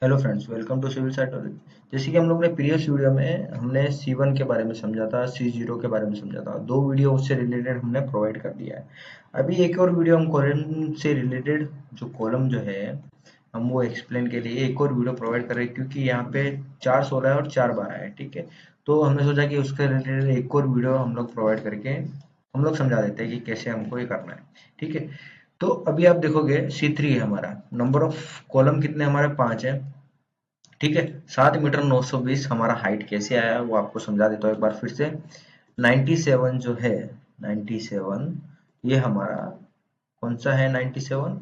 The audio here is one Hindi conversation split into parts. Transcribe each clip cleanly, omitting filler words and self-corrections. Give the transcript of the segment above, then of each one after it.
Hello friends, welcome to civil site knowledge. जैसे कि हम लोग ने प्रीवियस वीडियो में हमने C1 के बारे में समझा था, C0 के बारे में समझा था। दो वीडियो उससे रिलेटेड हमने प्रोवाइड कर दिया है। अभी एक और वीडियो हम कॉलम से रिलेटेड, जो कॉलम जो है, हम वो एक्सप्लेन के लिए एक और वीडियो प्रोवाइड कर रहे हैं, क्योंकि यहाँ पे 4 16 है और 4 12 है। ठीक है, तो हमने सोचा कि उसके रिलेटेड एक और वीडियो हम लोग प्रोवाइड करके हम लोग समझा देते हैं कि कैसे हमको ये करना है। ठीक है, तो अभी आप देखोगे C3 है हमारा। नंबर ऑफ कॉलम कितने हमारे 5 है। ठीक है, 7 मीटर 920 हमारा हाइट कैसे आया वो आपको समझा देता हूँ एक बार फिर से। 97 जो है, 97 ये हमारा कौन सा है? 97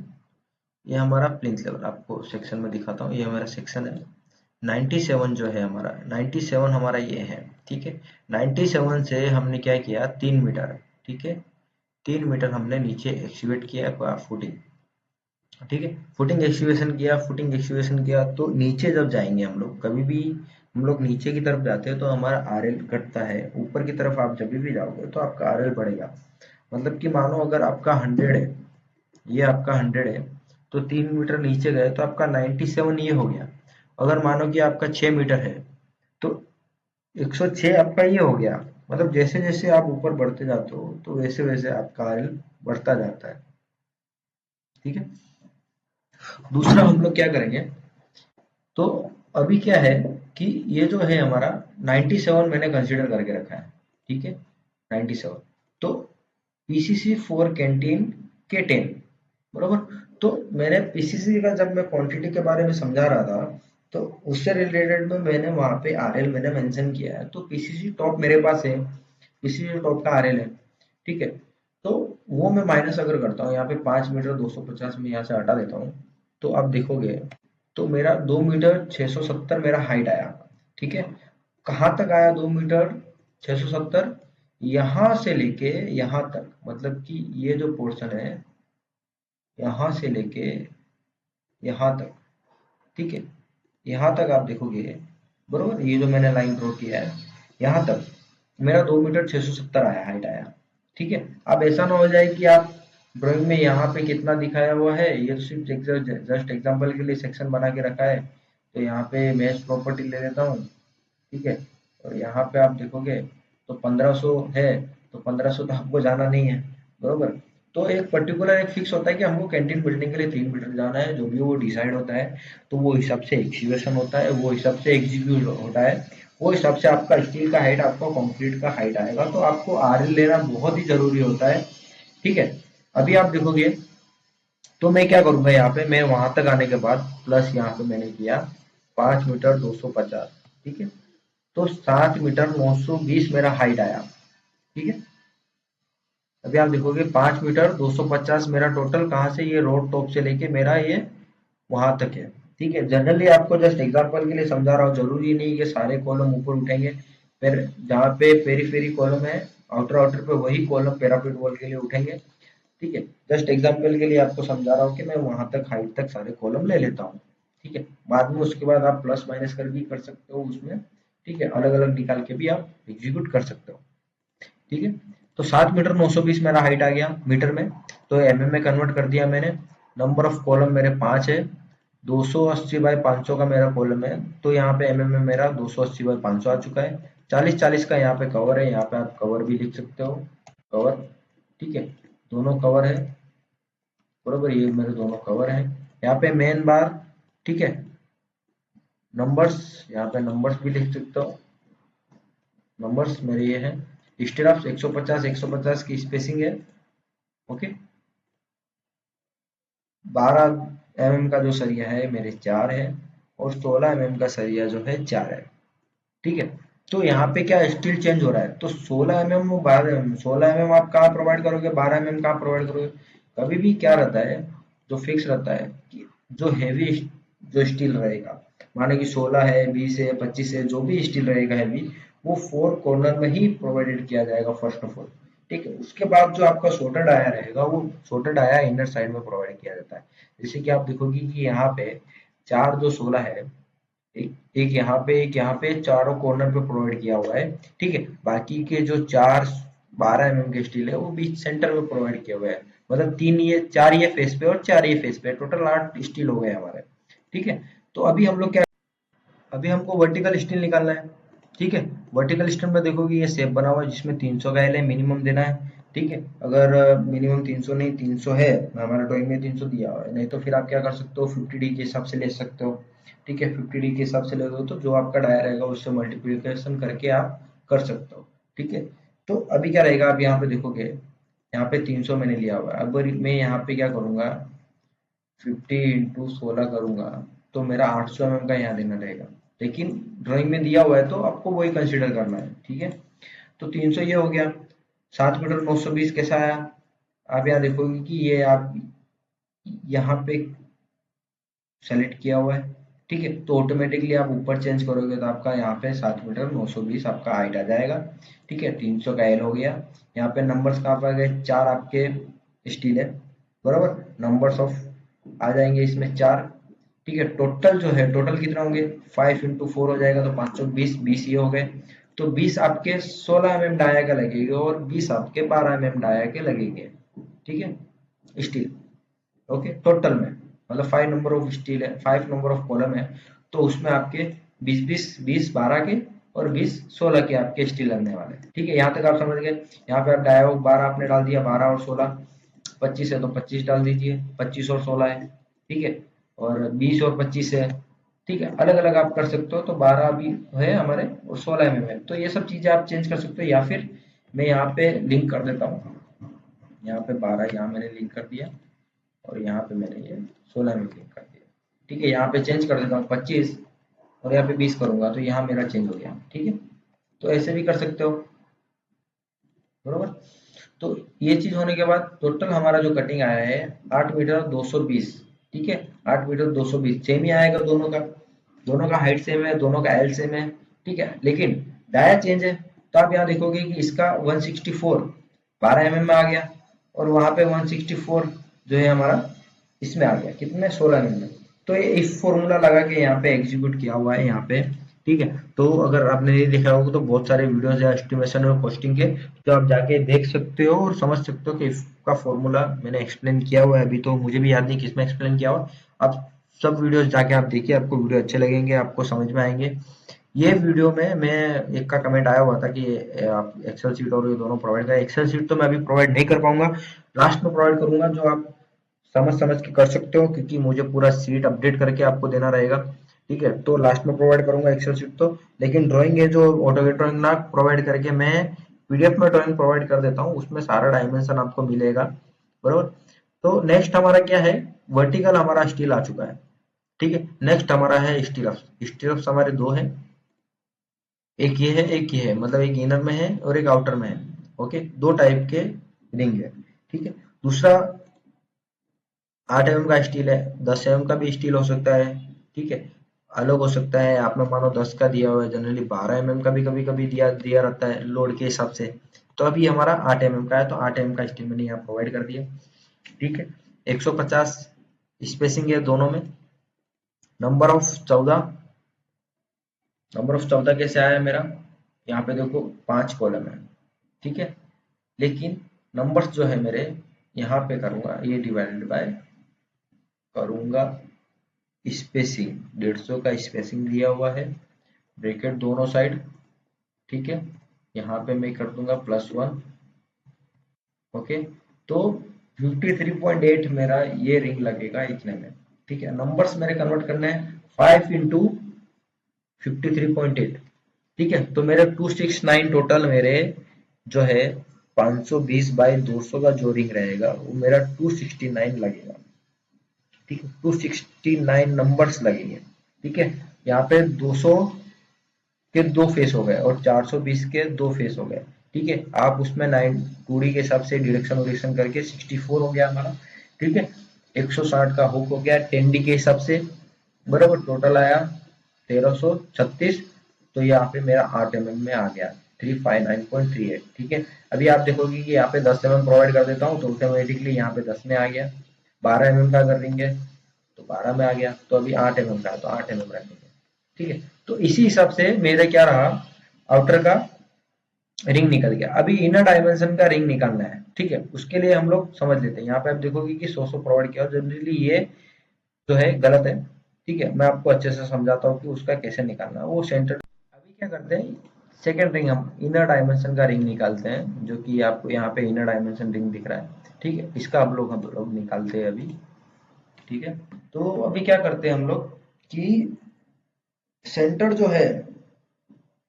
ये हमारा प्लिंथ लेवल, आपको सेक्शन में दिखाता हूँ, ये हमारा सेक्शन है। 97 जो है हमारा, 97 हमारा ये है। ठीक है, 97 से हमने क्या किया, 3 मीटर। ठीक है, 3 मीटर हमने नीचे एक्सीवेट किया फुटिंग। ठीक है, फुटिंग एक्सकवेशन किया तो नीचे जब जाएंगे हम लोग, कभी भी हम लोग नीचे की तरफ जाते हैं तो हमारा आरएल घटता है। ऊपर की तरफ आप जब भी जाओगे तो आपका आरएल बढ़ेगा। मतलब कि मानो अगर आपका 100 है, ये आपका 100 है, तो 3 मीटर नीचे गए तो आपका 97 ये हो गया। अगर मानो कि आपका 6 मीटर है, तो 106 आपका ये हो गया। मतलब जैसे जैसे आप ऊपर बढ़ते जाते हो तो वैसे वैसे आपका आरएल बढ़ता जाता है। ठीक है, दूसरा हम लोग क्या करेंगे, तो अभी क्या है कि ये जो है हमारा 97 मैंने कंसीडर करके रखा है। ठीक है, 97 तो पीसीसी फॉर कैंटीन के 10, बरोबर। तो मैंने पीसीसी का जब मैं क्वांटिटी के बारे में समझा रहा था, तो उससे रिलेटेड में मैंने वहां पे आरएल मैंने मेंशन किया है। तो पीसीसी टॉप मेरे पास है, पीसीसी टॉप का आरएल है। ठीक है, तो वो मैं माइनस अगर करता हूँ, यहाँ पे 5 मीटर 250 में यहाँ से हटा देता हूँ, तो आप देखोगे तो मेरा 2 मीटर 670 मेरा हाइट आया। ठीक है, कहाँ तक आया 2 मीटर 670? यहाँ से लेके यहाँ तक, मतलब कि ये जो पोर्शन है, यहाँ से लेके यहाँ तक। ठीक है, यहाँ तक आप देखोगे, बरोबर, ये जो मैंने लाइन ड्रॉ किया है, यहाँ तक मेरा 2 मीटर 670 आया, हाइट आया। ठीक है, अब ऐसा ना हो जाए कि आप ड्राइंग में यहाँ पे कितना दिखाया हुआ है, ये तो सिर्फ जस्ट एग्जांपल के लिए सेक्शन बना के रखा है। तो यहाँ पे मैच प्रॉपर्टी ले लेता हूँ। ठीक है, और यहाँ पे आप देखोगे तो 1500 है, तो 1500 तो हमको जाना नहीं है, बरोबर। तो एक पर्टिकुलर एक फिक्स होता है कि हमको कैंटीन बिल्डिंग के लिए 3 मीटर जाना है, जो भी वो डिसाइड होता है। तो वो हिसाब से एक्सीवेशन होता है, वो हिसाब से एग्जीक्यूट होता है, वो हिसाब से आपका स्टील का हाइट, आपका कंक्रीट का हाइट आएगा। तो आपको आरएल लेना बहुत ही जरूरी होता है। ठीक है, अभी आप देखोगे तो मैं क्या करूंगा, यहाँ पे मैं वहां तक आने के बाद प्लस यहाँ पे मैंने किया 5 मीटर 250। ठीक है, तो 7 मीटर 920 मेरा हाइट आया। ठीक है, अभी आप देखोगे 5 मीटर 250 मेरा टोटल कहाँ से, ये रोड टॉप से लेके मेरा ये वहां तक है। ठीक है, जनरली आपको जस्ट एग्जांपल के लिए समझा रहा हूँ, जरूरी नहीं कि सारे कॉलम ऊपर उठेंगे। फिर जहाँ पे पेरी पेरी कॉलम है, आउटर आउटर पे वही कॉलम पैरापेट वॉल के लिए उठेंगे। ठीक है, जस्ट एग्जांपल के लिए आपको समझा रहा हूँ कि मैं वहां तक हाइट तक सारे कॉलम ले लेता हूँ। ठीक है, बाद में उसके बाद आप प्लस माइनस कर भी कर सकते हो उसमें। ठीक है, अलग अलग निकाल के भी आप एग्जीक्यूट कर सकते हो। ठीक है, तो 7 मीटर 920 मेरा हाइट आ गया मीटर में, तो एमएम में कन्वर्ट कर दिया मैंने। नंबर ऑफ कॉलम मेरे 5 है, 280 बाई 500 का मेरा कॉलम है, तो यहाँ पे एमएम में मेरा 280 बाई 500 आ चुका है। 40 40 का यहाँ पे कवर है, यहाँ पे आप कवर भी लिख सकते हो, कवर। ठीक है, दोनों कवर है, बरोबर, ये मेरे दोनों कवर है। यहाँ पे मेन बार। ठीक है, नंबर्स, यहाँ पे नंबर्स भी लिख सकते हो, नंबर्स मेरे ये है। स्टेराफ्स 150 150 की स्पेसिंग है। ओके, 12 का जो सरिया है मेरे 4 है, और 16 का सरिया जो है 4 है। ठीक है, तो यहाँ पे क्या स्टील चेंज हो रहा है, तो 16 और 12 16 आप कहाँ प्रोवाइड करोगे, 12 कहाँ प्रोवाइड करोगे। कभी भी क्या रहता है, जो फिक्स रहता है कि जो हैवी जो स्टील रहेगा, माने कि 16 है, 20 है, 25 है, जो भी स्टील रहेगा हैवी, वो 4 कॉर्नर में ही प्रोवाइडेड किया जाएगा फर्स्ट ऑफ ऑल। ठीक है, उसके बाद जो आपका सोल्डर डाया रहेगा, वो सोल्डर डाया इनर साइड में प्रोवाइड किया जाता है। जैसे कि आप देखोगे कि यहाँ पे चार जो 16 है, एक एक यहाँ पे चारों कॉर्नर पे प्रोवाइड किया हुआ है। ठीक है, बाकी के जो चार 12 के स्टील है वो बीच सेंटर में प्रोवाइड किया हुआ है। मतलब तीन ये 4 ये फेस पे और 4 ये फेस पे, टोटल 8 स्टील हो गए हमारे। ठीक है, तो अभी हम लोग क्या, अभी हमको वर्टिकल स्टील निकालना है। ठीक है, वर्टिकल स्टील में देखोगे ये शेप बना हुआ है जिसमें 300 का एल है, मिनिमम देना है। ठीक है, अगर मिनिमम 300 नहीं 300 है, हमारा ड्राइंग में 300 दिया हुआ है, नहीं तो फिर आप क्या कर सकते हो 50D के हिसाब से ले सकते हो। ठीक है, 50D के हिसाब से ले लो तो जो आपका डाया रहेगा उससे मल्टीप्लिकेशन करके आप कर सकते हो। ठीक है, तो अभी क्या रहेगा, आप यहाँ पे देखोगे यहाँ पे 300 मैंने लिया हुआ है। अब मैं यहाँ पे क्या करूंगा 50 × 16 करूंगा तो मेरा 800 mm का यहाँ देना रहेगा, लेकिन ड्राइंग में दिया हुआ है तो आपको वही कंसीडर करना है। ठीक है, तो 300 ये हो गया। 7 मीटर 920 कैसा आया, आप यहाँ देखोगे कि ये आप यहाँ पे सेलेक्ट किया हुआ है। ठीक है, तो ऑटोमेटिकली आप ऊपर चेंज करोगे तो आपका यहाँ पे 7 मीटर 920 आपका हाइट आ जाएगा। ठीक है, 300 का एल हो गया। यहाँ पे नंबर्स कहाँ पर गए, 4 आपके स्टील है, बराबर, नंबर्स ऑफ आ जाएंगे इसमें 4। ठीक है, टोटल जो है, टोटल कितना होंगे 5 × 4 हो जाएगा तो 520, 20 ये हो गए। तो 20 आपके 16 mm डाया के लगेगा और 20 आपके 12 mm डाया के लगेंगे। ठीक है, स्टील, ओके, टोटल में मतलब 5 नंबर ऑफ स्टील है, 5 नंबर ऑफ कॉलम है, तो उसमें आपके 20 12 के और 20 16 के आपके स्टील लगने वाले हैं। ठीक है, यहाँ तक आप समझ गए। यहाँ पे आप डाया हो 12 आपने डाल दिया, 12 और 16 25 है तो 25 डाल दीजिए, 25 और 16 है। ठीक है, और 20 और 25 है। ठीक है, अलग अलग आप कर सकते हो, तो 12 भी है हमारे और 16 mm है, तो ये सब चीजें आप चेंज कर सकते हो, या फिर मैं यहाँ पे लिंक कर देता हूँ। यहाँ पे 12 यहाँ मैंने लिंक कर दिया और यहाँ पे मैंने ये 16 में क्लिक कर दिया। ठीक है, यहाँ पे चेंज कर देता हूँ 25 और यहाँ पे 20 करूंगा तो यहाँ मेरा चेंज हो गया। ठीक है, तो ऐसे भी कर सकते हो, बरोबर। तो ये चीज होने के बाद टोटल हमारा जो कटिंग आया है 8 मीटर 220। ठीक है, 8 मीटर 220 सेम ही आएगा, दोनों का हाइट सेम है, दोनों का एल सेम है। ठीक है, लेकिन डाया चेंज है, तो आप यहाँ देखोगे कि इसका 164 12 mm में आ गया और वहां पे 164 जो है हमारा इसमें आ गया कितने 16 mm में। तो ये इफ फॉर्मूला लगा के यहाँ पे एग्जीक्यूट किया हुआ है यहाँ पे। ठीक है, तो अगर आपने नहीं देखा होगा तो बहुत सारे वीडियोस है एस्टिमेशन और कॉस्टिंग के, तो आप जाके देख सकते हो और समझ सकते हो कि इफ का फॉर्मूला मैंने एक्सप्लेन किया हुआ है। अभी तो मुझे भी याद नहीं किसमें एक्सप्लेन किया हुआ, आप सब वीडियोस जाके आप देखिए, आपको वीडियो अच्छे लगेंगे, आपको समझ में आएंगे। ये वीडियो में मैं एक का कमेंट आया हुआ था कि आप एक्सेल शीट और ये दोनों प्रोवाइड करें। एक्सेल शीट तो मैं अभी प्रोवाइड नहीं कर पाऊंगा, लास्ट में प्रोवाइड करूंगा, जो आप समझ समझ के कर सकते हो, क्योंकि मुझे पूरा सीट अपडेट करके आपको देना रहेगा। ठीक है, तो लास्ट में प्रोवाइड करूंगा एक्सेल शीट तो, लेकिन ड्राइंग है जो ऑटोकेड ड्राइंग ना प्रोवाइड करके मैं पीडीएफ में ड्राइंग प्रोवाइड कर देता हूँ, उसमें सारा डायमेंशन आपको मिलेगा, बरोबर। तो नेक्स्ट हमारा क्या है, वर्टिकल हमारा स्टील आ चुका है। ठीक है, नेक्स्ट हमारा है स्टीरअप्स। स्टीरअप्स हमारे दो है, एक ये है एक ये है, मतलब एक इनर में है और एक आउटर में है। ओके, दो टाइप के रिंग है। ठीक है, दूसरा 8 mm का स्टील है, 10 mm का भी स्टील हो सकता है। ठीक है, अलग हो सकता है, आपने मानो 10 का दिया हुआ है, जनरली 12 mm का भी कभी कभी दिया दिया रहता है लोड के हिसाब से। तो अभी हमारा 8 mm का है, तो 8 mm का स्टील मैंने यहाँ प्रोवाइड कर दिया। ठीक है, 150 स्पेसिंग है दोनों में। नंबर ऑफ 14, नंबर ऑफ 14 कैसे आया मेरा, यहाँ पे देखो 5 कॉलम है। ठीक है, लेकिन नंबर्स जो है मेरे यहाँ पे करूंगा ये डिवाइडेड बाय करूंगा स्पेसिंग, 150 का स्पेसिंग दिया हुआ है, ब्रैकेट दोनों साइड। ठीक है, यहाँ पे मैं कर दूंगा +1। ओके, तो 53.8 मेरा ये रिंग लगेगा इतने में। ठीक है, नंबर्स मेरे कन्वर्ट करने हैं 5 × 53.8। ठीक है, तो मेरे 269 टोटल मेरे जो है 520/200 का जो रिंग रहेगा वो मेरा 269 लगेगा। ठीक है, 269 नंबर्स लगेंगे। ठीक है, यहाँ पे 200 के दो फेस हो गए और 420 के दो फेस हो गए। ठीक है, आप उसमें 9 2D के हिसाब से डिडक्शन वोडक्शन करके 64 हो गया हमारा। ठीक है, 160 का हुक हो गया 10D के हिसाब से, बराबर, टोटल आया 1336। तो यहाँ पे मेरा 8 mm में आ गया 359.38। ठीक है, अभी आप देखोगे कि यहाँ पे 10 mm प्रोवाइड कर देता हूँ तो ऑटोमेटिकली यहाँ पे 10 में आ गया। 12 mm का अगर रिंग है तो 12 में आ गया, तो अभी 8 mm का है तो 8 mm रखेंगे। ठीक है, तो इसी हिसाब से मेरे क्या रहा, आउटर का रिंग निकल गया। अभी इनर डायमेंशन का रिंग निकालना है। ठीक है, उसके लिए हम लोग समझ लेते हैं। यहाँ पे आप देखोगे कि 100 प्रोवाइड किया, जनरली ये जो है गलत है। ठीक है, मैं आपको अच्छे से समझाता हूँ कि उसका कैसे निकालना है वो सेंटर। अभी क्या करते हैं, सेकेंड रिंग हम इनर डायमेंशन का रिंग निकालते हैं, जो कि आपको यहाँ पे इनर डायमेंशन रिंग दिख रहा है। ठीक है, इसका हम लोग निकालते हैं अभी। ठीक है, तो अभी क्या करते हैं हम लोग कि सेंटर जो है,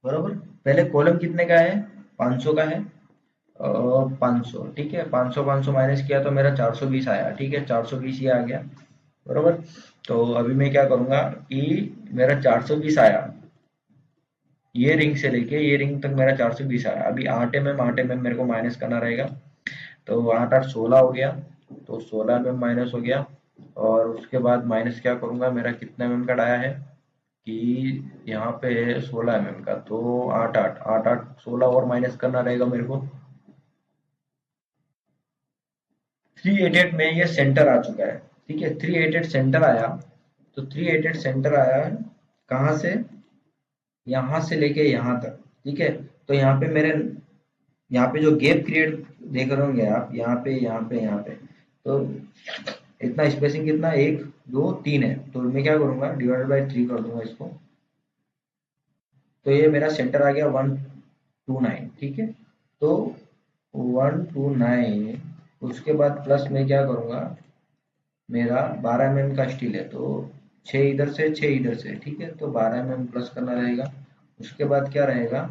बरोबर, पहले कॉलम कितने का है, 500 का है, 500, ठीक है, 500 500 माइनस किया तो मेरा 420 आया। ठीक है, 420 ये आ गया, बरोबर। तो अभी मैं क्या करूंगा कि मेरा 420 आया, ये रिंग से लेके ये रिंग तक मेरा 420 आया। अभी 8 mm मेरे को माइनस करना रहेगा। तो 8 8 16 हो गया, तो 16 mm माइनस हो गया। और उसके बाद माइनस क्या करूंगा, मेरा कितना mm का डाया है कि यहाँ पे है 16 mm का, तो 8 8 8 8 16 और माइनस करना रहेगा मेरे को। 388 में ये सेंटर आ चुका है। ठीक है, 388 सेंटर आया। तो 388 सेंटर आया है कहाँ से, यहाँ से लेके यहाँ तक। ठीक है, तो यहाँ पे मेरे, यहाँ पे जो गैप क्रिएट देख रहे होंगे आप, यहाँ पे यहाँ पे यहाँ पे, तो इतना स्पेसिंग कितना, 1 2 3 है। तो मैं क्या करूंगा, डिवाइडेड बाई 3 कर दूंगा इसको। तो ये मेरा सेंटर आ गया 129। ठीक है, तो 129, उसके बाद प्लस में क्या करूंगा, मेरा 12 mm का स्टील है, तो 6 इधर से 6 इधर से। ठीक है, तो 12 mm प्लस करना रहेगा। उसके बाद क्या रहेगा,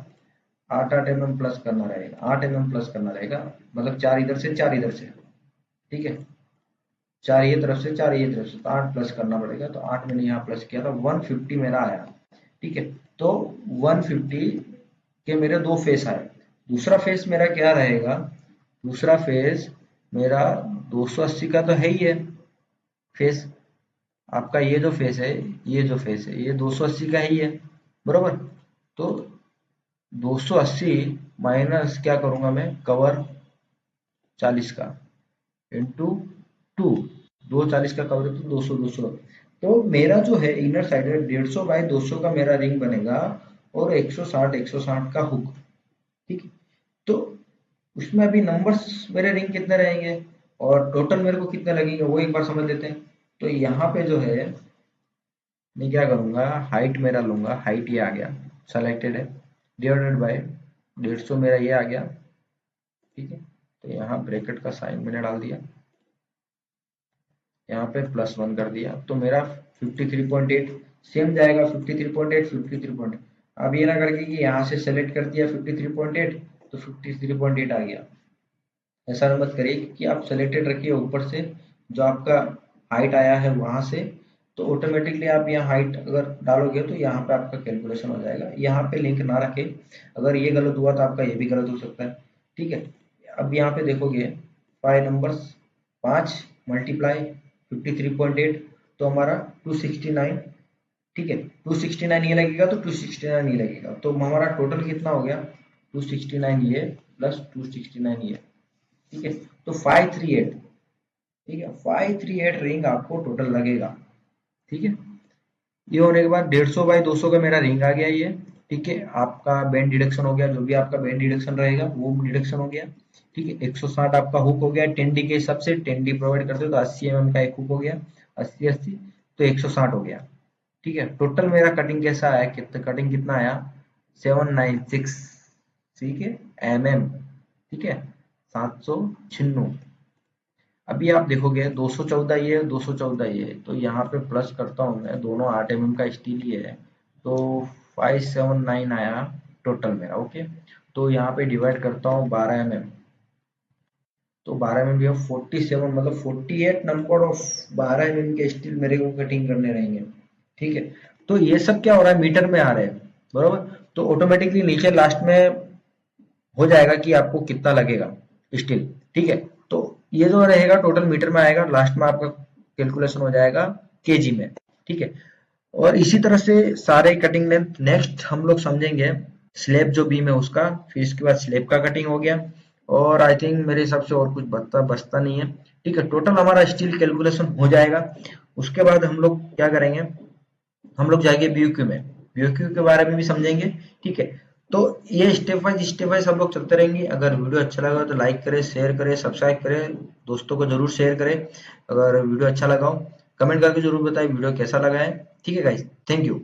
8 8 mm प्लस करना रहेगा, 8 mm प्लस करना रहेगा, मतलब 4 इधर से 4 इधर से। ठीक है, 4 ये तरफ से 4 ये तरफ से, तो 8 प्लस करना पड़ेगा। तो 8 मैंने यहाँ प्लस किया था, 150 मेरा आया। ठीक है, तो 150 के मेरे दो फेस आए। दूसरा फेस मेरा क्या रहेगा, दूसरा फेस मेरा 280 का तो है ही है फेस। आपका ये जो फेस है, ये जो फेस है, ये 280 का ही है, बरोबर। तो 280 माइनस क्या करूंगा मैं, कवर 40 का इंटू 2, 240 का कवर है तो 200 200। तो मेरा जो है इनर साइड है 150 बाई 200 का मेरा रिंग बनेगा, और 160 160 का हुक। ठीक है, तो उसमें अभी नंबर्स मेरे रिंग कितने रहेंगे और टोटल मेरे को कितने लगेंगे वो एक बार समझ लेते हैं। तो यहाँ पे जो है मैं क्या करूंगा, हाइट मेरा लूंगा, हाइट ये आ गया, सेलेक्टेड है, डिवाइडेड बाय 150 मेरा ये आ गया। ठीक है, तो यहाँ ब्रैकेट का साइन मैंने डाल दिया, यहाँ पे +1 कर दिया, तो मेरा 53.8 सेम जाएगा, 53.8 53.8। अब ये ना करके कि यहाँ से सेलेक्ट कर दिया 53.8 तो 53.8 आ गया। ऐसा मत करिए कि आप सेलेक्टेड रखिए ऊपर से, जो आपका हाइट आया है वहां से, तो ऑटोमेटिकली आप यहाँ हाइट अगर डालोगे तो यहाँ पे आपका कैलकुलेशन हो जाएगा। यहाँ पे लिंक ना रखे, अगर ये गलत हुआ तो आपका ये भी गलत हो सकता है। ठीक है, अब यहाँ पे देखोगे 5 नंबर्स, 5 मल्टीप्लाई 53.8, तो हमारा 269। ठीक है, 269 ये लगेगा तो 269 ये लगेगा, तो हमारा टोटल कितना हो गया, 269 ये प्लस 269 ये। ठीक है, तो 538। ठीक है, 538 रिंग आपको टोटल लगेगा। ठीक है, ये होने के बाद 150 बाई 200 का मेरा रिंग आ गया ये। ठीक है, आपका बैंड डिडक्शन हो गया, जो भी आपका बैंड डिडक्शन रहेगा वो डिडक्शन हो गया। ठीक है, 160 आपका हुक हो गया 10D के हिसाब से, 10D प्रोवाइड करते हो तो 80 mm का एक हुक हो गया, 80 80 तो 160 हो गया। ठीक है, टोटल मेरा कटिंग कैसा आया, कितना कटिंग कितना आया, 796। ठीक है, mm। ठीक है, 796। अभी आप देखोगे 214 ये है, 214 ये है, तो यहाँ पे प्लस करता हूँ मैं, दोनों 8 mm का स्टील ही है, तो 579 आया टोटल मेरा। ओके, तो यहाँ पे डिवाइड करता हूँ 12 mm, तो 12 mm भी 47, मतलब 48 नंबर ऑफ 12 mm के स्टील मेरे को कटिंग करने रहेंगे। ठीक है, तो ये सब क्या हो रहा है, मीटर में आ रहे हैं, बरोबर। तो ऑटोमेटिकली नीचे लास्ट में हो जाएगा कि आपको कितना लगेगा स्टील। ठीक है, तो ये जो रहेगा टोटल मीटर में आएगा, लास्ट में आपका कैलकुलेशन हो जाएगा केजी में। ठीक है, और इसी तरह से सारे कटिंग लेंथ नेक्स्ट हम लोग समझेंगे, स्लेब जो बीम है उसका, फिर इसके बाद स्लेब का कटिंग हो गया, और आई थिंक मेरे हिसाब से और कुछ बचता नहीं है। ठीक है, टोटल हमारा स्टील कैलकुलेशन हो जाएगा। उसके बाद हम लोग क्या करेंगे, हम लोग जाएंगे बीओक्यू में, बीओक्यू के बारे में भी समझेंगे। ठीक है, तो ये स्टेप वाइज हम लोग चलते रहेंगे। अगर वीडियो अच्छा लगा तो लाइक करें, शेयर करें, सब्सक्राइब करें, दोस्तों को जरूर शेयर करें। अगर वीडियो अच्छा लगा हो कमेंट करके जरूर बताएं वीडियो कैसा लगा है। ठीक है गाइस, थैंक यू।